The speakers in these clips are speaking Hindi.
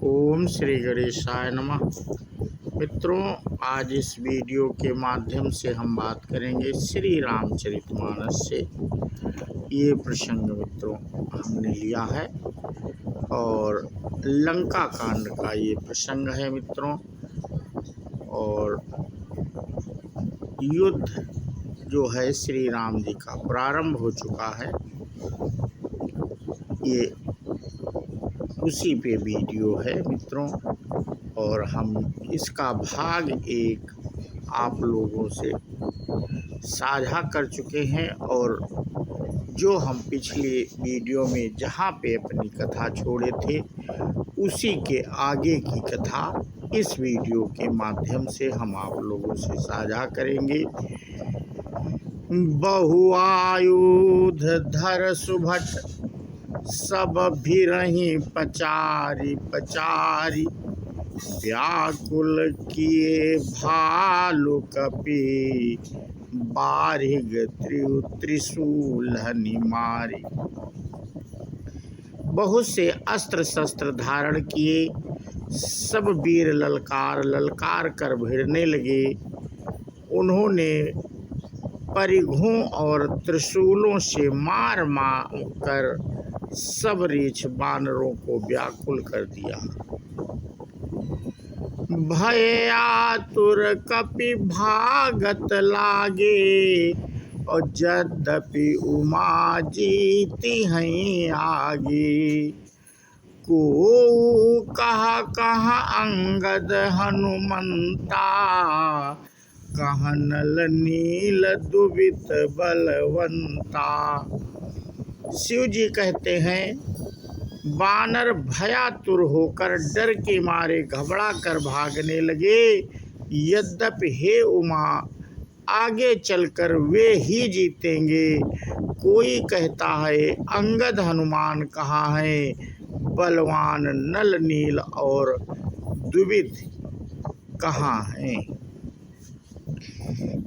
ओम श्री गणेशाय नमः। मित्रों, आज इस वीडियो के माध्यम से हम बात करेंगे श्री रामचरितमानस से। ये प्रसंग मित्रों हमने लिया है और लंका कांड का ये प्रसंग है मित्रों। और युद्ध जो है श्री राम जी का प्रारंभ हो चुका है, ये उसी पे वीडियो है मित्रों। और हम इसका भाग एक आप लोगों से साझा कर चुके हैं, और जो हम पिछले वीडियो में जहाँ पे अपनी कथा छोड़े थे उसी के आगे की कथा इस वीडियो के माध्यम से हम आप लोगों से साझा करेंगे। बहुआयुध धर सुभट सब भिरहि पचारी पचारी, व्याकुल किए भालु कपि बारिग त्रिशूल मारी। बहुत से अस्त्र शस्त्र धारण किए सब वीर ललकार कर भिड़ने लगे। उन्होंने परिघों और त्रिशूलों से मार कर सब रीछ बानरों को व्याकुल कर दिया। भय आतुर कपि भागत लागे, और यद्यपि उमा जीती हैं आगे। को कहा अंगद हनुमंता, कहा नल नील दुबित बलवंता। शिव जी कहते हैं, बानर भयातुर होकर डर के मारे घबरा कर भागने लगे। यद्यपि हे उमा, आगे चलकर वे ही जीतेंगे। कोई कहता है अंगद हनुमान कहाँ है, बलवान नल नील और दुबित कहाँ हैं।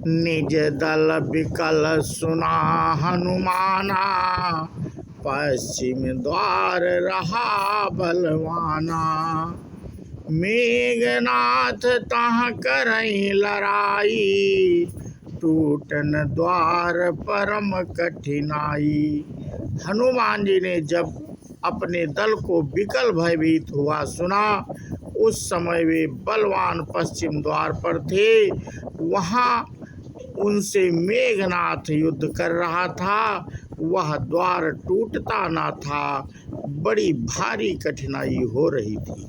निज दल विकल सुना हनुमाना, पश्चिम द्वार रहा बलवाना। मेघनाथ तहाँ करई लड़ाई, टूटन द्वार परम कठिनाई। हनुमान जी ने जब अपने दल को विकल भयभीत हुआ सुना, उस समय वे बलवान पश्चिम द्वार पर थे। वहाँ उनसे मेघनाथ युद्ध कर रहा था। वह द्वार टूटता ना था, बड़ी भारी कठिनाई हो रही थी।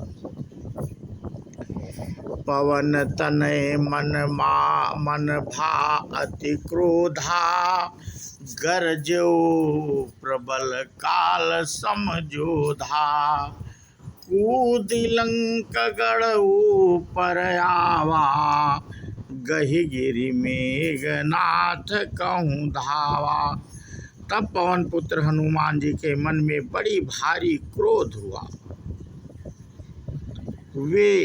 पवन तनय मन भा अति क्रोधा, गरजो प्रबल काल समझोधा। कूदि लंक गढ़ ऊपर आवा, गहि गिरि मेघनाथ कहूँ धावा। तब पवन पुत्र हनुमान जी के मन में बड़ी भारी क्रोध हुआ। वे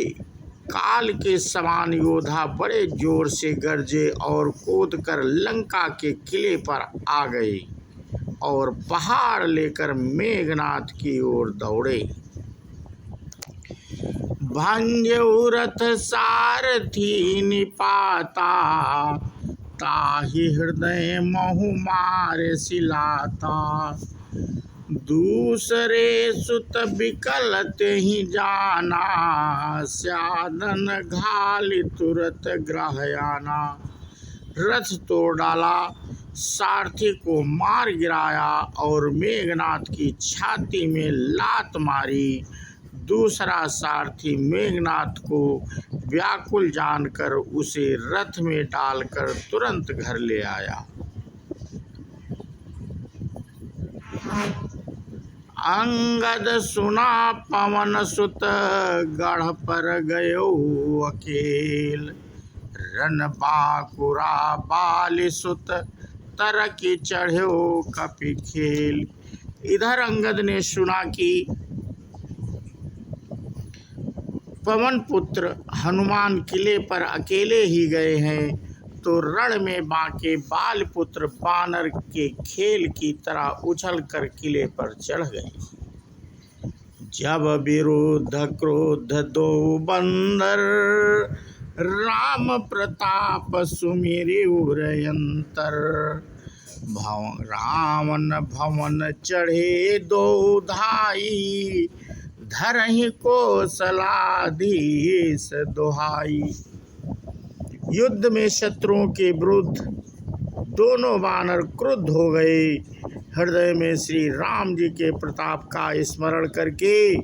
काल के समान योद्धा बड़े जोर से गरजे और कूद कर लंका के किले पर आ गए और पहाड़ लेकर मेघनाथ की ओर दौड़े। भंजऊ रथ सारथी निपाता, ताहि हृदय महु मारे सिलाता। दूसरे सुत विकल तेहि जाना, स्यादन घालि तुरत ग्रहयाना। रथ तोड़ डाला, सारथी को मार गिराया और मेघनाथ की छाती में लात मारी। दूसरा सारथी मेघनाथ को व्याकुल जानकर उसे रथ में डालकर तुरंत घर ले आया। अंगद सुना पवन सुत, गढ़ पर गयो अकेल। रन बाकुरा बाली सुत, तरकी चढ़ो कपि खेल। इधर अंगद ने सुना कि पवन पुत्र हनुमान किले पर अकेले ही गए हैं, तो रण में बांके बाल पुत्र बानर के खेल की तरह उछल कर किले पर चढ़ गए। जब विरुद्ध क्रोध दो बंदर, राम प्रताप सुमिरि उरयंतर। रावण भवन चढ़े दो धाई, धरहि कौशलाधीश दुहाई। युद्ध में शत्रुओं के विरुद्ध दोनों वानर क्रुद्ध हो गए। हृदय में श्री राम जी के प्रताप का स्मरण करके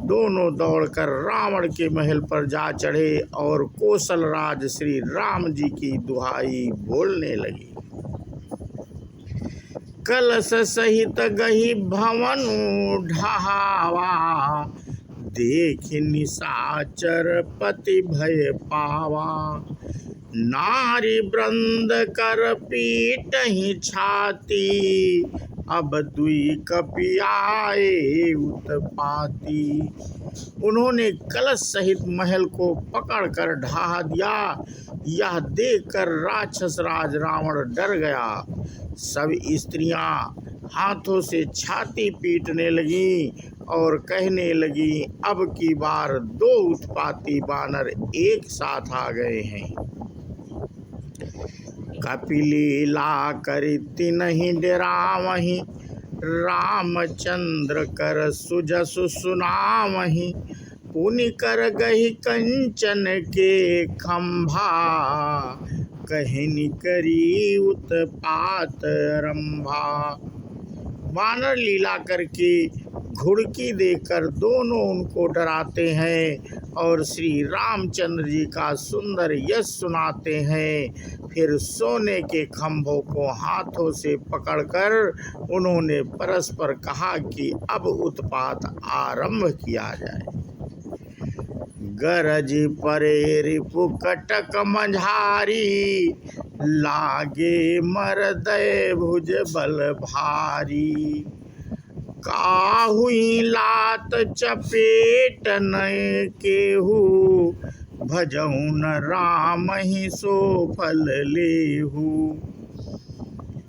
दोनों दौड़कर रावण के महल पर जा चढ़े और कौशल राज श्री राम जी की दुहाई बोलने लगी। कलश सहित गही भवन ढहावा, देख निशाचर पति भय पावा। नारी वृंद कर पीटहि छाती, अब दुई कपियाए उत्पाती। उन्होंने कलश सहित महल को पकड़कर ढहा दिया। यह देखकर राक्षस राज रावण डर गया। सब स्त्रियां हाथों से छाती पीटने लगी और कहने लगी, अब की बार दो उत्पाती बानर एक साथ आ गए हैं। कपिलीला करिति नहीं डरावहीं, रामचंद्र कर सुजसु सुनावहीं। पुनि कर गही कंचन के खंभा, कहनी करी उत्पात रंभा। वानर लीला करके घुड़की देकर दोनों उनको डराते हैं और श्री रामचंद्र जी का सुंदर यश सुनाते हैं। फिर सोने के खंभों को हाथों से पकड़कर उन्होंने परस्पर कहा कि अब उत्पात आरंभ किया जाए। गरज परे रिपु कटक मझारी, लागे मरदय भुज बल भारी। काहुई लात चपेट नय केहू, भजहु न राम ही सो फल लेहू।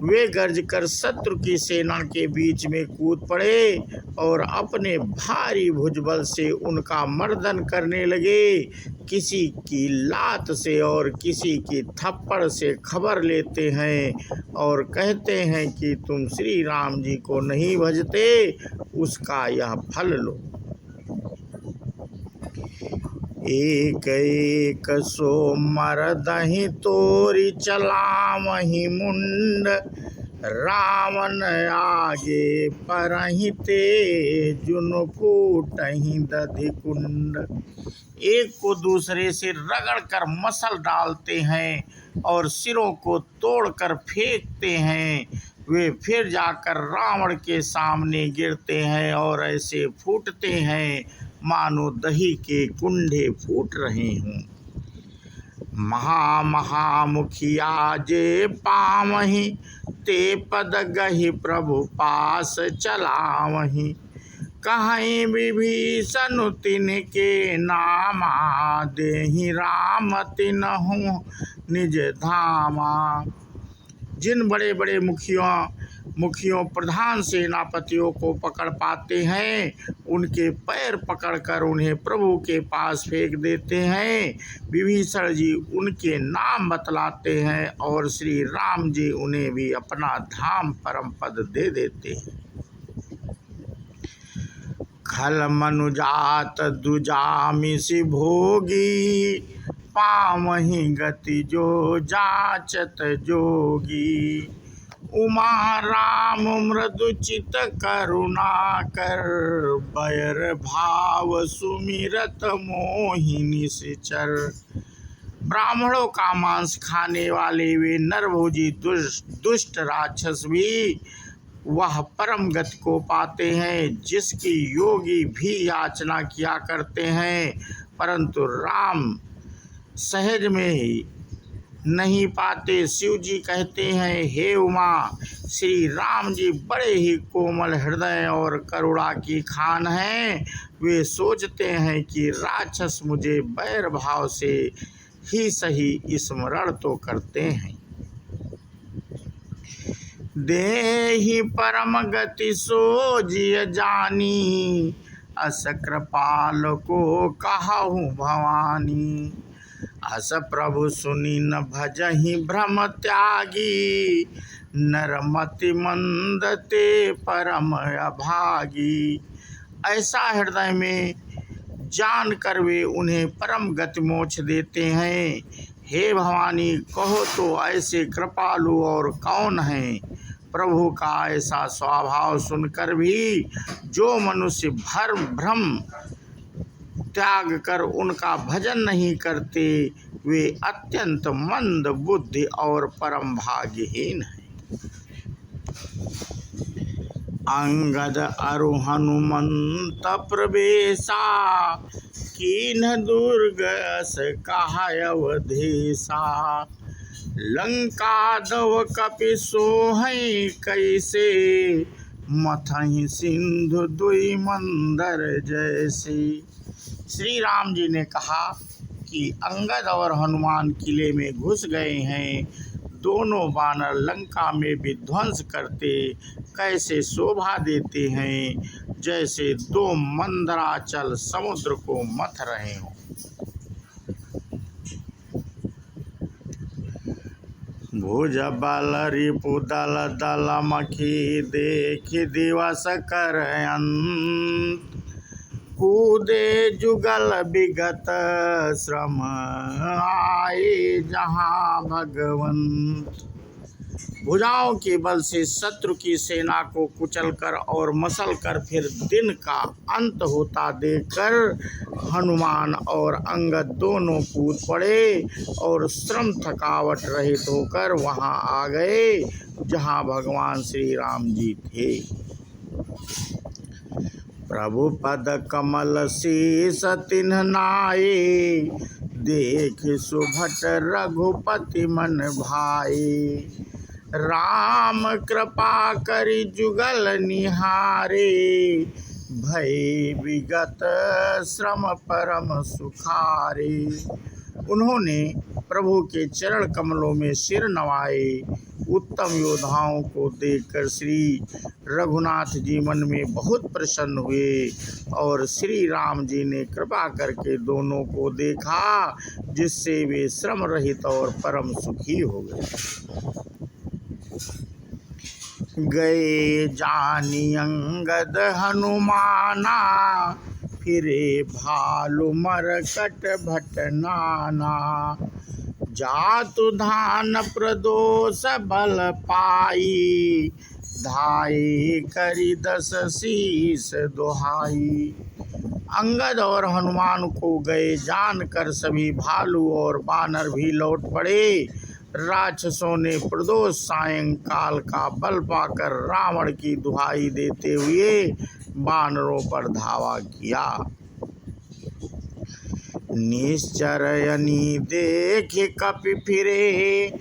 वे गर्ज कर शत्रु की सेना के बीच में कूद पड़े और अपने भारी भुजबल से उनका मर्दन करने लगे। किसी की लात से और किसी की थप्पड़ से खबर लेते हैं और कहते हैं कि तुम श्री राम जी को नहीं भजते, उसका यह फल लो। एक एक सो मरदहि तोरि चलावहि मुंड, रावण आगे परहि तेजुन फूटहि दधि कुंड। एक को दूसरे से रगड़ कर मसल डालते हैं और सिरों को तोड़कर फेंकते हैं। वे फिर जाकर रावण के सामने गिरते हैं और ऐसे फूटते हैं मानो दही के कुंडे फूट रहे हों। महामुखिया जे पावहीं, ते पद गहि प्रभु पास चलावहीं। कहीं विभीषण तिनके नामा, देहि राम तिन्हु निज धामा। जिन बड़े बड़े मुखियों प्रधान सेनापतियों को पकड़ पाते हैं, उनके पैर पकड़कर उन्हें प्रभु के पास फेंक देते हैं। विभीषण जी उनके नाम बतलाते हैं और श्री राम जी उन्हें भी अपना धाम परम पद दे देते हैं। खल मनुजात दुजामिषि भोगी, पावहीं गति जो जाचत जोगी। उमा राम मृदु चित करुणा कर, बैर भाव सुमिरत मोहिनी निश्चर। ब्राह्मणों का मांस खाने वाले वे नरभोजी दुष्ट राक्षस भी वह परम गति को पाते हैं जिसकी योगी भी याचना किया करते हैं, परंतु राम सहज में ही नहीं पाते। शिव जी कहते हैं, हे उमा, श्री राम जी बड़े ही कोमल हृदय और करुणा की खान हैं। वे सोचते हैं कि राक्षस मुझे बैर भाव से ही सही स्मरण तो करते हैं। देहि परम गति सो जिय जानी, अस कृपाल को कहूँ भवानी। अस प्रभु सुनी न भजहि भ्रम त्यागी, नरमति मंद ते परम अभागी। ऐसा हृदय में जान कर वे उन्हें परम गति मोक्ष देते हैं। हे भवानी, कहो तो ऐसे कृपालु और कौन है? प्रभु का ऐसा स्वभाव सुनकर भी जो मनुष्य भ्रम त्याग कर उनका भजन नहीं करते, वे अत्यंत मंद बुद्धि और परम भाग्यहीन हैं। अंगद अरु हनुमंत प्रवेशा, कीन्ह दुर्ग अस कहाय अवधेशा। लंका दव कपि सोहै कैसे, मथहि सिंधु दुई मंदर जैसे। श्री राम जी ने कहा कि अंगद और हनुमान किले में घुस गए हैं। दोनों बानर लंका में विध्वंस करते कैसे शोभा देते हैं, जैसे दो मंदराचल समुद्र को मथ रहे हों। भुज बल रिपु दल दल मखी, देखि दिवस कर अंत। कूदे जुगल विगत श्रम, आए जहाँ भगवंत। भुजाओं के बल से शत्रु की सेना को कुचलकर और मसलकर फिर दिन का अंत होता देखकर हनुमान और अंगद दोनों कूद पड़े और श्रम थकावट रहित होकर वहां आ गए जहां भगवान श्री राम जी थे। प्रभु पद कमल शीस तिन्ह नाये, देख सुभट रघुपति मन भाए। राम कृपा करि जुगल निहारे, भय विगत श्रम परम सुखारे। उन्होंने प्रभु के चरण कमलों में सिर नवाए। उत्तम योद्धाओं को देखकर श्री रघुनाथ जी मन में बहुत प्रसन्न हुए और श्री राम जी ने कृपा करके दोनों को देखा, जिससे वे श्रम रहित और परम सुखी हो गए। गए जानी अंगद हनुमाना, फिरे भालु मरकट भट नाना। जातु धान प्रदोष बल पाई, धाई करी 10 शीस दुहाई। अंगद और हनुमान को गए जानकर सभी भालू और बानर भी लौट पड़े। राक्षसों ने प्रदोष सायंकाल का बल पाकर रावण की दुहाई देते हुए बानरों पर धावा किया। निश्चरयनी देखे कपि फिरे,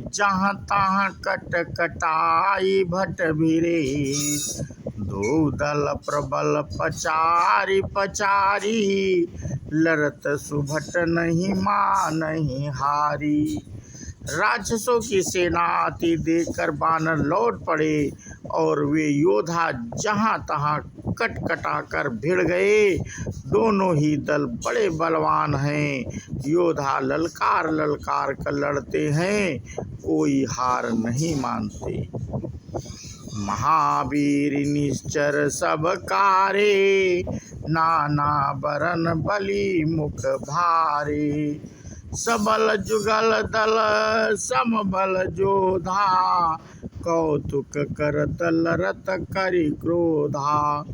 जहाँ तहाँ कट कटाई भट भिरे। दो दल प्रबल पचारी पचारी, लड़त सुभट नहीं मानहि हारी। राक्षसों की सेना आती देखकर बानर लौट पड़े और वे योद्धा जहाँ तहाँ कट कटा कर भिड़ गए। दोनों ही दल बड़े बलवान हैं। योद्धा ललकार ललकार कर लड़ते हैं, कोई हार नहीं मानते। महावीर निश्चर सब कारे, नाना बरन बलि मुख भारे। सबल जुगल दल समबल जोधा, कौतुक करत लरत करि क्रोधा।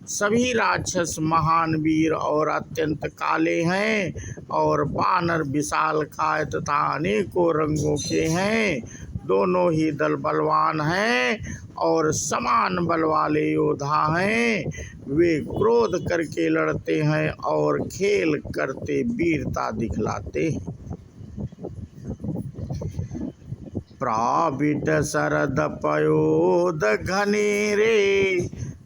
सभी राक्षस महान वीर और अत्यंत काले हैं और बानर विशाल काय तथा अनेकों रंगों के हैं। दोनों ही दल बलवान हैं और समान बल वाले योद्धा हैं। वे क्रोध करके लड़ते हैं और खेल करते वीरता दिखलाते हैं। प्राविट शरद पयोद घनेरे,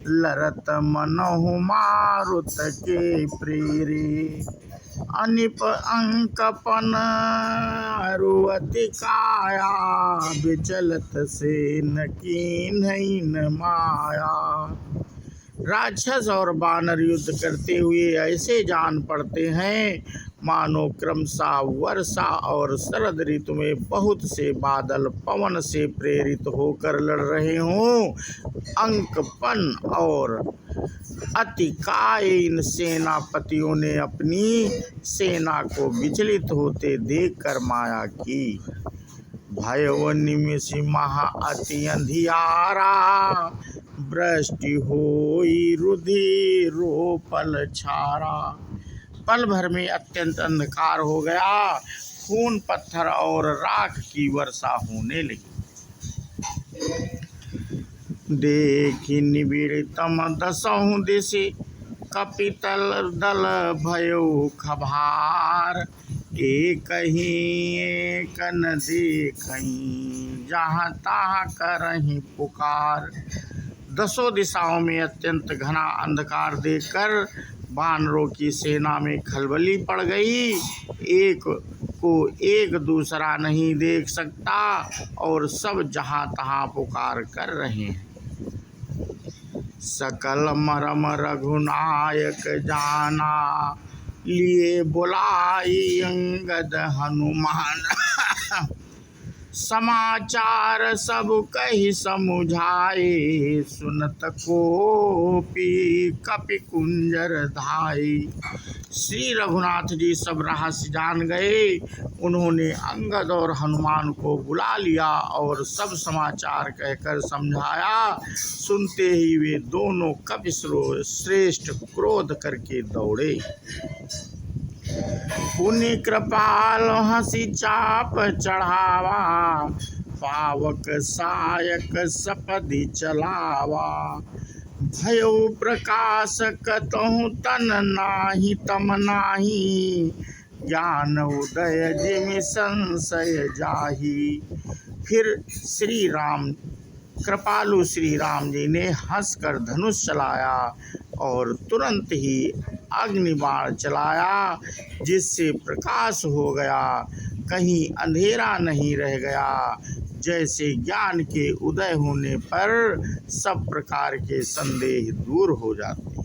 लरत मनहु मारुत के प्रेरे। अनिप अंकपन अरुअति काया, विचलत से न कीन्ह न माया। राक्षस और वानर युद्ध करते हुए ऐसे जान पड़ते हैं मानो क्रमशः वर्षा और शरद ऋतु में बहुत से बादल पवन से प्रेरित होकर लड़ रहे हों। अंकपन और अतिकायहीन सेनापतियों ने अपनी सेना को विचलित होते देखकर माया की। भयव निमिष महा अति अंधियारा, वृष्टि होई रुधिरो पल छारा। पल भर में अत्यंत अंधकार हो गया, खून पत्थर और राख की वर्षा होने लगी। देखी निबिड़तम दसहु दिशि, कपितल दल भयो खभार। एक न देखहीं, जहाँ तहाँ करहीं पुकार। दसों दिशाओं में अत्यंत घना अंधकार देखकर वानरों की सेना में खलबली पड़ गई। एक को एक दूसरा नहीं देख सकता और सब जहाँ तहाँ पुकार कर रहे हैं। सकल मरम रघुनायक जाना, लिए बुलाई अंगद हनुमान। समाचार सब कहि समुझाए, सुनत कोपी कपि कुंजर धाई। श्री रघुनाथ जी सब रहस्य जान गए। उन्होंने अंगद और हनुमान को बुला लिया और सब समाचार कहकर समझाया। सुनते ही वे दोनों कपि श्रेष्ठ क्रोध करके दौड़े। पुनि कृपाल हंसी चाप चढ़ावा, पावक सायक सपदि चलावा। भयो प्रकाश कतहु तन नाही तम नाही, ज्ञान उदय जिमि संशय जाहि। फिर श्री राम कृपालु श्री राम जी ने हंसकर धनुष चलाया और तुरंत ही अग्निबाण चलाया, जिससे प्रकाश हो गया, कहीं अंधेरा नहीं रह गया। जैसे ज्ञान के उदय होने पर सब प्रकार के संदेह दूर हो जाते।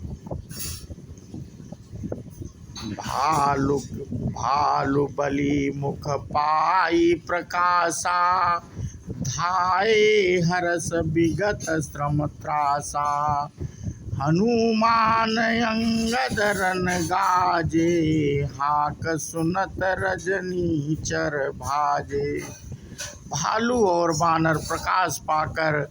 भालु बलि मुख पाई प्रकाशा, धाये हरस विगत श्रम त्रासा। हनुमान अंगद रन गाजे, हाक सुनत रजनी चर भाजे। भालू और वानर प्रकाश पाकर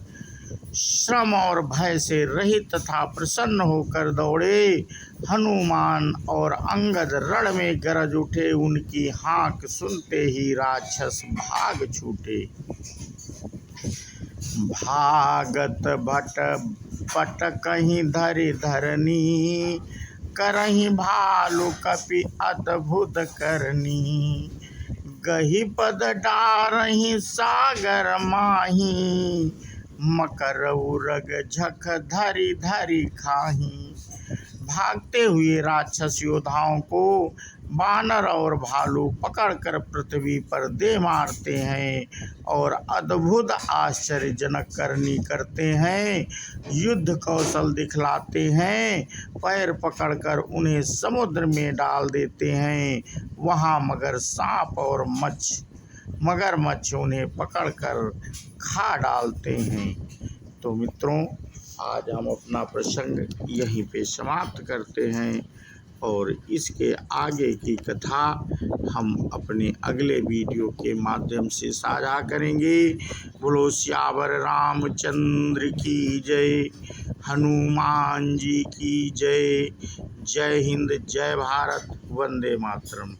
श्रम और भय से रहित तथा प्रसन्न होकर दौड़े। हनुमान और अंगद रण में गरज उठे। उनकी हाँक सुनते ही राक्षस भाग छूटे। भागत भट पट कहीं धरि धरनी, करहीं भालु कपि अद्भुत करनी। गही पद डारहीं सागर माही, मकर उरग झख धरि धरि खाही। भागते हुए राक्षस योद्धाओं को वानर और भालू पकड़कर पृथ्वी पर दे मारते हैं और अद्भुत आश्चर्यजनक करनी करते हैं। युद्ध कौशल दिखलाते हैं। पैर पकड़कर उन्हें समुद्र में डाल देते हैं। वहाँ मगर सांप और मगरमच्छ उन्हें पकड़कर खा डालते हैं। तो मित्रों, आज हम अपना प्रसंग यहीं पे समाप्त करते हैं और इसके आगे की कथा हम अपने अगले वीडियो के माध्यम से साझा करेंगे। बोलो सियावर रामचंद्र की जय, हनुमान जी की जय। जय हिंद, जय भारत, वंदे मातरम।